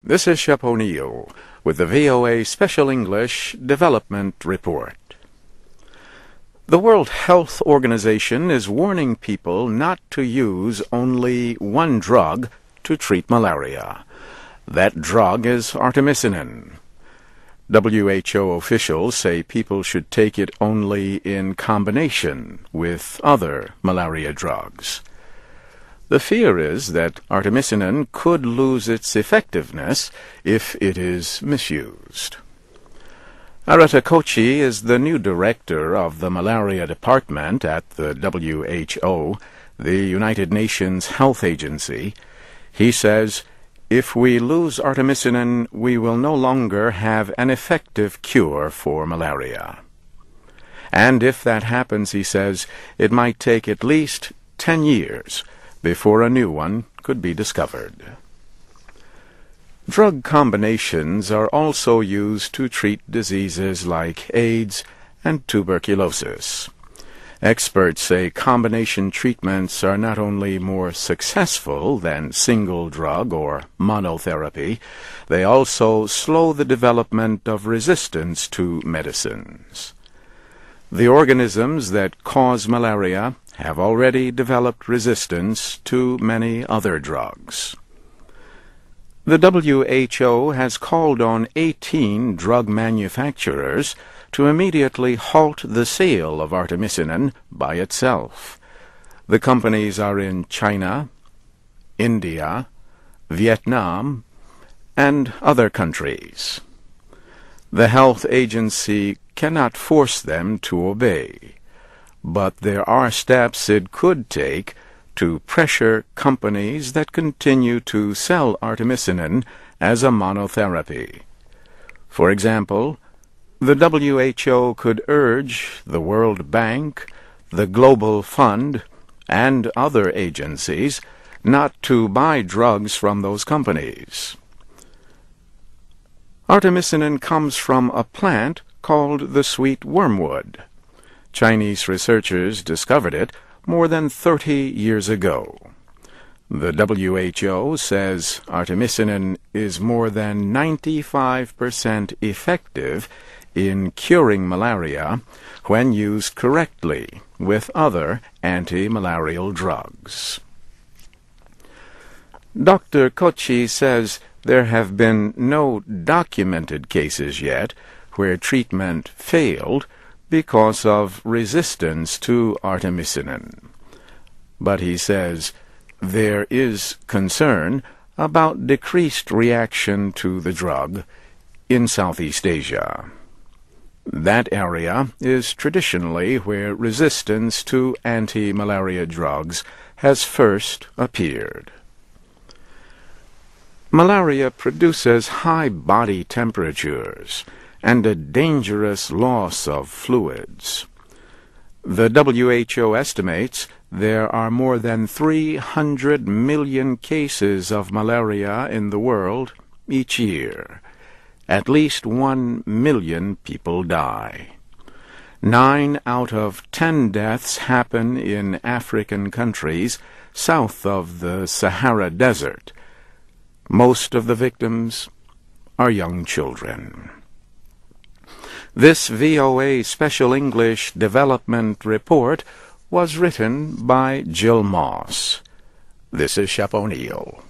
This is Shep O'Neill with the VOA Special English Development Report. The World Health Organization is warning people not to use only one drug to treat malaria. That drug is artemisinin. WHO officials say people should take it only in combination with other malaria drugs. The fear is that artemisinin could lose its effectiveness if it is misused. Arata Kochi is the new director of the Malaria Department at the WHO, the United Nations Health Agency. He says, if we lose artemisinin, we will no longer have an effective cure for malaria. And if that happens, he says, it might take at least 10 years before a new one could be discovered. Drug combinations are also used to treat diseases like AIDS and tuberculosis. Experts say combination treatments are not only more successful than single drug or monotherapy, they also slow the development of resistance to medicines. The organisms that cause malaria have already developed resistance to many other drugs. The WHO has called on 18 drug manufacturers to immediately halt the sale of artemisinin by itself. The companies are in China, India, Vietnam, and other countries. The health agency cannot force them to obey, but there are steps it could take to pressure companies that continue to sell artemisinin as a monotherapy. For example, the WHO could urge the World Bank, the Global Fund, and other agencies not to buy drugs from those companies. Artemisinin comes from a plant called the sweet wormwood. Chinese researchers discovered it more than 30 years ago. The WHO says artemisinin is more than 95% effective in curing malaria when used correctly with other anti-malarial drugs. Dr. Kochi says there have been no documented cases yet where treatment failed because of resistance to artemisinin. But he says there is concern about decreased reaction to the drug in Southeast Asia. That area is traditionally where resistance to anti-malaria drugs has first appeared. Malaria produces high body temperatures and a dangerous loss of fluids. The WHO estimates there are more than 300 million cases of malaria in the world each year. At least 1 million people die. 9 out of 10 deaths happen in African countries south of the Sahara Desert. Most of the victims are young children. This VOA Special English Development Report was written by Jill Moss. This is Shep O'Neill.